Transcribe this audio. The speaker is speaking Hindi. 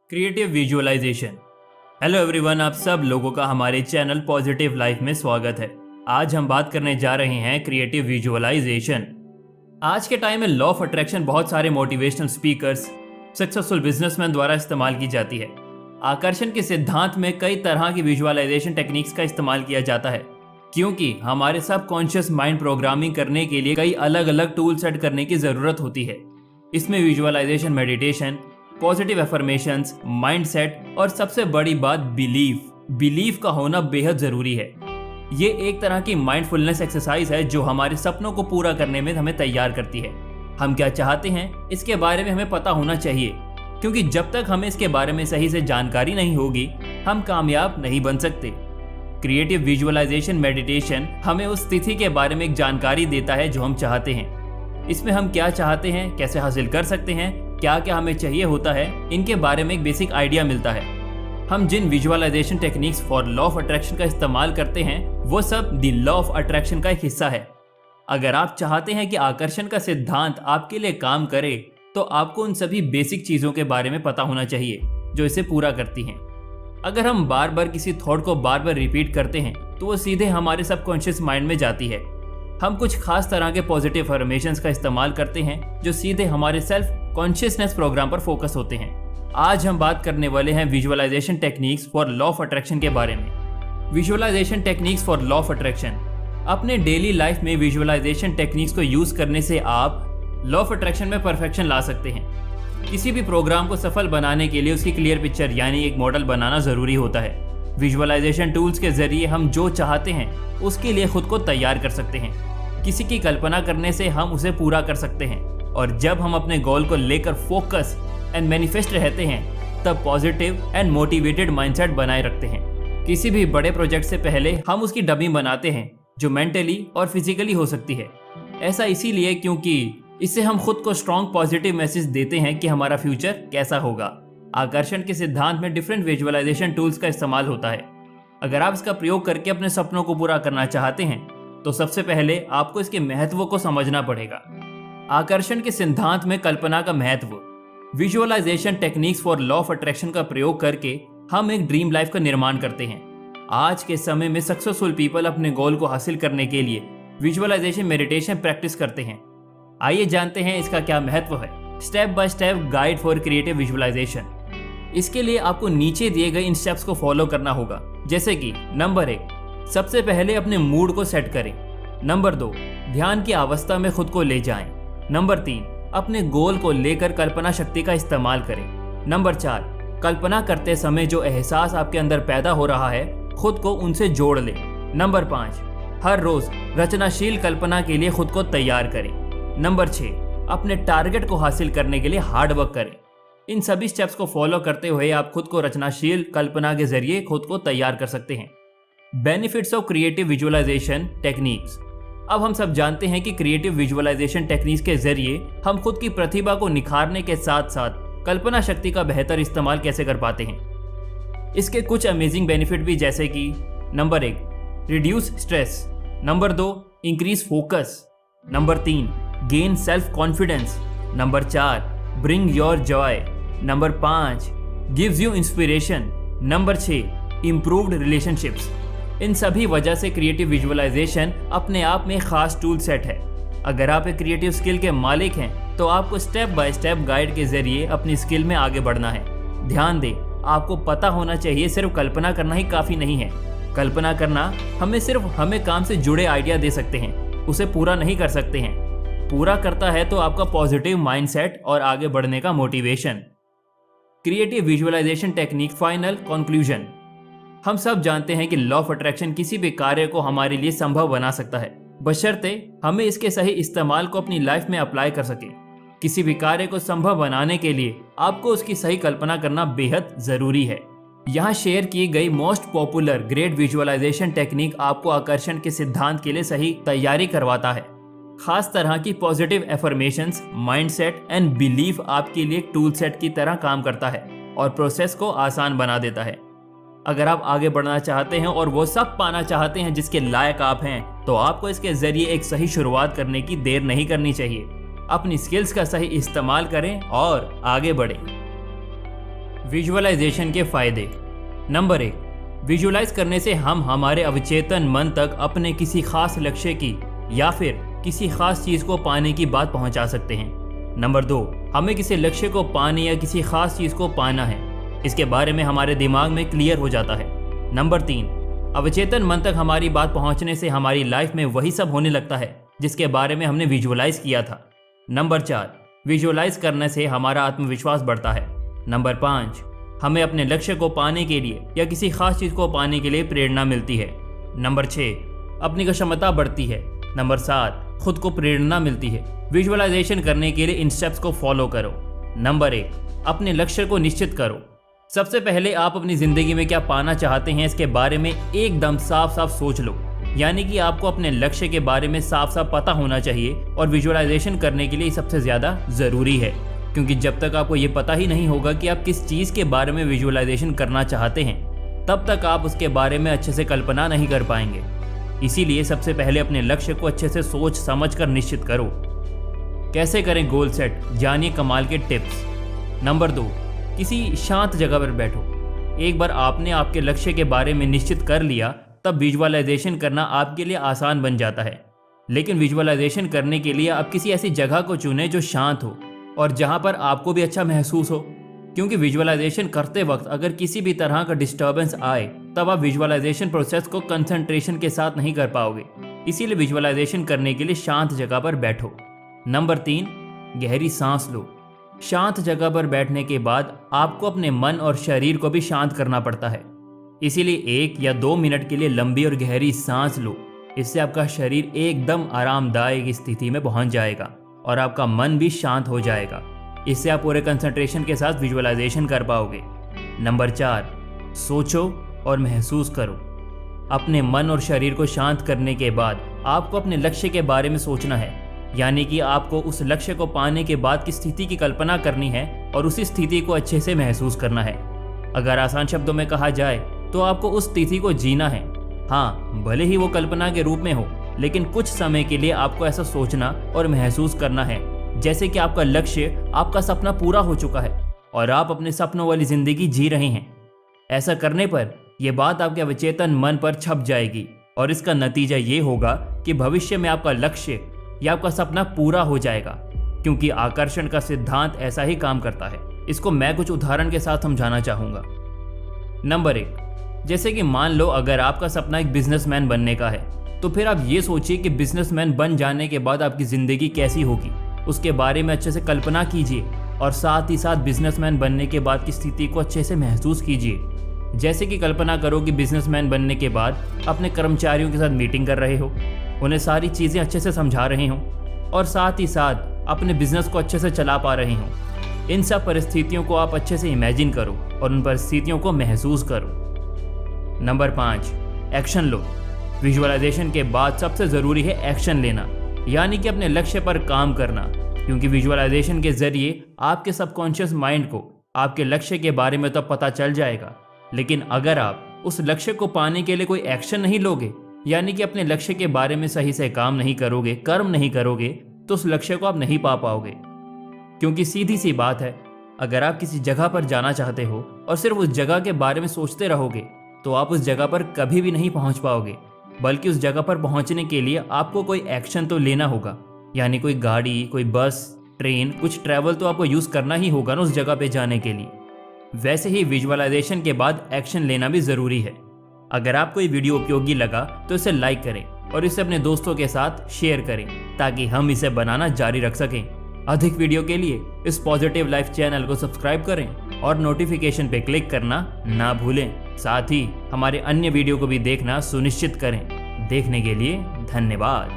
Creative visualisation. हेलो एवरीवन, आप सब लोगों का हमारे चैनल पॉजिटिव लाइफ में स्वागत है। आज हम बात करने जा रहे हैं क्रिएटिव विजुअलाइजेशन। आज के टाइम में लॉ ऑफ अट्रैक्शन बहुत सारे मोटिवेशनल स्पीकर्स, सक्सेसफुल बिजनेसमैन द्वारा इस्तेमाल की जाती है। आकर्षण के सिद्धांत में कई तरह की विजुअलाइजेशन टेक्निक्स का इस्तेमाल किया जाता है, क्योंकि हमारे सबकॉन्शियस माइंड प्रोग्रामिंग करने के लिए कई अलग अलग टूल सेट करने की ज़रूरत होती है। इसमें visualisation, meditation, positive affirmations, mindset और सबसे बड़ी बात बिलीफ का होना बेहद ज़रूरी है। ये एक तरह की माइंडफुलनेस एक्सरसाइज है जो हमारे सपनों को पूरा करने में हमें तैयार करती है। हम क्या चाहते हैं इसके बारे में हमें पता होना चाहिए, क्योंकि जब तक हमें इसके बारे में सही से जानकारी नहीं होगी हम कामयाब नहीं बन सकते। क्रिएटिव विजुअलाइजेशन मेडिटेशन हमें उस स्थिति के बारे में एक जानकारी देता है जो हम चाहते हैं। इसमें हम क्या चाहते हैं, कैसे हासिल कर सकते हैं, क्या क्या हमें चाहिए होता है, इनके बारे में एक बेसिक आइडिया मिलता है। हम जिन visualisation techniques for law of attraction का इस्तेमाल करते हैं वो सब द लॉ ऑफ अट्रैक्शन का एक हिस्सा है। अगर आप चाहते हैं कि आकर्षण का सिद्धांत आपके लिए काम करे तो आपको उन सभी बेसिक चीज़ों के बारे में पता होना चाहिए जो इसे पूरा करती हैं। अगर हम बार बार किसी थॉट को बार बार रिपीट करते हैं तो वो सीधे हमारे सबकॉन्शियस माइंड में जाती है। हम कुछ खास तरह के पॉजिटिव अफर्मेशंस का इस्तेमाल करते हैं जो सीधे हमारे सेल्फ कॉन्शियसनेस प्रोग्राम पर फोकस होते हैं। आज हम बात करने वाले हैं visualisation techniques for law of attraction के बारे में। Visualisation techniques for law of attraction. अपने डेली लाइफ में विजुअलाइजेशन टेक्निक्स को यूज करने से आप लॉ ऑफ अट्रैक्शन में परफेक्शन ला सकते हैं। किसी भी प्रोग्राम को सफल बनाने के लिए उसकी क्लियर पिक्चर यानी एक मॉडल बनाना जरूरी होता है। विजुअलाइजेशन टूल्स के जरिए हम जो चाहते हैं उसके लिए खुद को तैयार कर सकते हैं। किसी की कल्पना करने से हम उसे पूरा कर सकते हैं, और जब हम अपने गोल को लेकर फोकस एंड मैनिफेस्ट रहते हैं तब पॉजिटिव एंड मोटिवेटेड माइंडसेट बनाए रखते हैं। किसी भी बड़े प्रोजेक्ट से पहले हम उसकी डमी बनाते हैं जो मेंटली और फिजिकली हो सकती है। ऐसा इसीलिए क्योंकि इससे हम खुद को स्ट्रॉन्ग पॉजिटिव मैसेज देते हैं कि हमारा फ्यूचर कैसा होगा। आकर्षण के सिद्धांत में डिफरेंट विजुअलाइजेशन टूल्स का इस्तेमाल होता है। अगर आप इसका प्रयोग करके अपने सपनों को पूरा करना चाहते हैं तो सबसे पहले आपको इसके महत्व को समझना पड़ेगा। आकर्षण के सिद्धांत में कल्पना का महत्व। Visualisation techniques for law of attraction का प्रयोग करके हम एक ड्रीम लाइफ का निर्माण करते हैं। आज के समय में सक्सेसफुल पीपल अपने गोल को हासिल करने के लिए विजुअलाइजेशन मेडिटेशन प्रैक्टिस करते हैं। आइए जानते हैं इसका क्या महत्व है। Step by step guide for creative visualisation. इसके लिए आपको नीचे दिए गए इन स्टेप्स को फॉलो करना होगा, जैसे कि नंबर 1, सबसे पहले अपने मूड को सेट करें। नंबर 2, ध्यान की अवस्था में खुद को ले जाएं। नंबर 3, अपने गोल को लेकर कल्पना शक्ति का इस्तेमाल करें। नंबर 4, कल्पना करते समय जो एहसास आपके अंदर पैदा हो रहा है खुद को उनसे जोड़ लें। नंबर 5, हर रोज रचनाशील कल्पना के लिए खुद को तैयार करें। नंबर 6, अपने टारगेट को हासिल करने के लिए हार्ड वर्क करें। इन सभी स्टेप्स को फॉलो करते हुए आप खुद को रचनाशील कल्पना के जरिए खुद को तैयार कर सकते हैं। Benefits of creative visualisation techniques. अब हम सब जानते हैं कि क्रिएटिव विजुअलाइजेशन टेक्निक्स के जरिए हम खुद की प्रतिभा को निखारने के साथ साथ कल्पना शक्ति का बेहतर इस्तेमाल कैसे कर पाते हैं। इसके कुछ अमेजिंग बेनिफिट भी, जैसे कि number 1, reduce stress. Number 2, increase focus. Number 3, gain self confidence. Number 4, bring your joy. Number 5, gives you inspiration. Number 6, improved relationships. इन सभी वजह से क्रिएटिव विजुअलाइजेशन अपने आप में खास टूल सेट है। अगर आप एक क्रिएटिव स्किल के मालिक हैं तो आपको स्टेप बाय स्टेप गाइड के जरिए अपनी स्किल में आगे बढ़ना है। ध्यान दें, आपको पता होना चाहिए सिर्फ कल्पना करना ही काफ़ी नहीं है। कल्पना करना हमें काम से जुड़े आइडिया दे सकते हैं, उसे पूरा नहीं कर सकते हैं। पूरा करता है तो आपका पॉजिटिव माइंडसेट और आगे बढ़ने का motivation. Creative visualisation technique final conclusion. हम सब जानते हैं कि लॉ ऑफ अट्रैक्शन किसी भी कार्य को हमारे लिए संभव बना सकता है, बशर्ते हमें इसके सही इस्तेमाल को अपनी लाइफ में अप्लाई कर सकें। किसी भी कार्य को संभव बनाने के लिए आपको उसकी सही कल्पना करना बेहद जरूरी है। यहाँ शेयर की गई most popular great visualisation technique आपको आकर्षण के सिद्धांत के लिए सही तैयारी करवाता है। खास तरह की positive affirmations, mindset and belief आपके लिए एक टूल सेट की तरह काम करता है और प्रोसेस को आसान बना देता है। अगर आप आगे बढ़ना चाहते हैं और वो सब पाना चाहते हैं जिसके लायक आप हैं, तो आपको इसके जरिए एक सही शुरुआत करने की देर नहीं करनी चाहिए। अपनी स्किल्स का सही इस्तेमाल करें और आगे बढ़ें। विजुअलाइजेशन के फायदे। नंबर 1, विजुअलाइज करने से हम हमारे अवचेतन मन तक अपने किसी खास लक्ष्य की या फिर किसी खास चीज को पाने की बात पहुंचा सकते हैं। नंबर 2, हमें किसी लक्ष्य को पाने या किसी खास चीज को पाना है, इसके बारे में हमारे दिमाग में क्लियर हो जाता है। नंबर 3, अवचेतन मन तक हमारी बात पहुंचने से हमारी लाइफ में वही सब होने लगता है जिसके बारे में हमने विजुअलाइज किया था। नंबर 4, विजुअलाइज करने से हमारा आत्मविश्वास बढ़ता है। नंबर 5, हमें अपने लक्ष्य को पाने के लिए या किसी खास चीज को पाने के लिए प्रेरणा मिलती है। नंबर 6, अपनी क्षमता बढ़ती है। नंबर 7, खुद को प्रेरणा मिलती है। विजुअलाइजेशन करने के लिए इन स्टेप्स को फॉलो करो। नंबर 1, अपने लक्ष्य को निश्चित करो। सबसे पहले आप अपनी जिंदगी में क्या पाना चाहते हैं इसके बारे में एकदम साफ साफ सोच लो। यानी कि आपको अपने लक्ष्य के बारे में साफ साफ पता होना चाहिए और विजुअलाइजेशन करने के लिए सबसे ज़्यादा ज़रूरी है, क्योंकि जब तक आपको ये पता ही नहीं होगा कि आप किस चीज़ के बारे में विजुअलाइजेशन करना चाहते हैं, तब तक आप उसके बारे में अच्छे से कल्पना नहीं कर पाएंगे। इसीलिए सबसे पहले अपने लक्ष्य को अच्छे से सोच समझ कर निश्चित करो। कैसे करें गोल सेट, जानिए कमाल के टिप्स। नंबर 2, किसी शांत जगह पर बैठो। एक बार आपने आपके लक्ष्य के बारे में निश्चित कर लिया, तब विजुअलाइजेशन करना आपके लिए आसान बन जाता है। लेकिन विजुअलाइजेशन करने के लिए आप किसी ऐसी जगह को चुनें जो शांत हो और जहां पर आपको भी अच्छा महसूस हो, क्योंकि विजुअलाइजेशन करते वक्त अगर किसी भी तरह का डिस्टर्बेंस आए तब आप विजुअलाइजेशन प्रोसेस को कंसंट्रेशन के साथ नहीं कर पाओगे। इसीलिए विजुअलाइजेशन करने के लिए शांत जगह पर बैठो। नंबर 3, गहरी सांस लो। शांत जगह पर बैठने के बाद आपको अपने मन और शरीर को भी शांत करना पड़ता है। इसीलिए 1 या 2 मिनट के लिए लंबी और गहरी सांस लो। इससे आपका शरीर एकदम आरामदायक स्थिति में पहुंच जाएगा और आपका मन भी शांत हो जाएगा। इससे आप पूरे कंसंट्रेशन के साथ विजुअलाइजेशन कर पाओगे। नंबर 4, सोचो और महसूस करो। अपने मन और शरीर को शांत करने के बाद आपको अपने लक्ष्य के बारे में सोचना है, यानी कि आपको उस लक्ष्य को पाने के बाद की स्थिति की कल्पना करनी है और उसी स्थिति को अच्छे से महसूस करना है। अगर आसान शब्दों में कहा जाए तो आपको उस स्थिति को जीना है। हाँ, भले ही वो कल्पना के रूप में हो, लेकिन कुछ समय के लिए आपको ऐसा सोचना और महसूस करना है जैसे कि आपका लक्ष्य, आपका सपना पूरा हो चुका है और आप अपने सपनों वाली जिंदगी जी रहे हैं। ऐसा करने पर यह बात आपके अवचेतन मन पर छप जाएगी और इसका नतीजा ये होगा कि भविष्य में आपका लक्ष्य या आपका सपना पूरा हो जाएगा, क्योंकि आकर्षण का सिद्धांत ऐसा ही काम करता है। इसको मैं कुछ उदाहरण के साथ समझाना चाहूँगा। नंबर 1, जैसे कि मान लो अगर आपका सपना एक बिजनेसमैन बनने का है, तो फिर आप ये सोचिए कि बिजनेसमैन बन जाने के बाद आपकी ज़िंदगी कैसी होगी, उसके बारे में अच्छे से कल्पना कीजिए और साथ ही साथ बिजनेसमैन बनने के बाद की स्थिति को अच्छे से महसूस कीजिए। जैसे कि कल्पना करो कि बिजनेसमैन बनने के बाद अपने कर्मचारियों के साथ मीटिंग कर रहे हो, उन्हें सारी चीज़ें अच्छे से समझा रहे हो और साथ ही साथ अपने बिजनेस को अच्छे से चला पा रहे हो। इन सब परिस्थितियों को आप अच्छे से इमेजिन करो और उन परिस्थितियों को महसूस करो। नंबर 5, एक्शन लो। विजुअलाइजेशन के बाद सबसे ज़रूरी है एक्शन लेना, यानी कि अपने लक्ष्य पर काम करना, क्योंकि विजुअलाइजेशन के ज़रिए आपके सबकॉन्शियस माइंड को आपके लक्ष्य के बारे में तो पता चल जाएगा, लेकिन अगर आप उस लक्ष्य को पाने के लिए कोई एक्शन नहीं लोगे, यानी कि अपने लक्ष्य के बारे में सही से काम नहीं करोगे, कर्म नहीं करोगे, तो उस लक्ष्य को आप नहीं पा पाओगे। क्योंकि सीधी सी बात है, अगर आप किसी जगह पर जाना चाहते हो और सिर्फ उस जगह के बारे में सोचते रहोगे तो आप उस जगह पर कभी भी नहीं पहुंच पाओगे, बल्कि उस जगह पर पहुंचने के लिए आपको कोई एक्शन तो लेना होगा, यानी कोई गाड़ी, कोई बस, ट्रेन, कुछ ट्रैवल तो आपको यूज़ करना ही होगा ना उस जगह पे जाने के लिए। वैसे ही विजुअलाइजेशन के बाद एक्शन लेना भी ज़रूरी है। अगर आपको ये वीडियो उपयोगी लगा तो इसे लाइक करें और इसे अपने दोस्तों के साथ शेयर करें ताकि हम इसे बनाना जारी रख सकें। अधिक वीडियो के लिए इस पॉजिटिव लाइफ चैनल को सब्सक्राइब करें और नोटिफिकेशन पे क्लिक करना ना भूलें। साथ ही हमारे अन्य वीडियो को भी देखना सुनिश्चित करें। देखने के लिए धन्यवाद।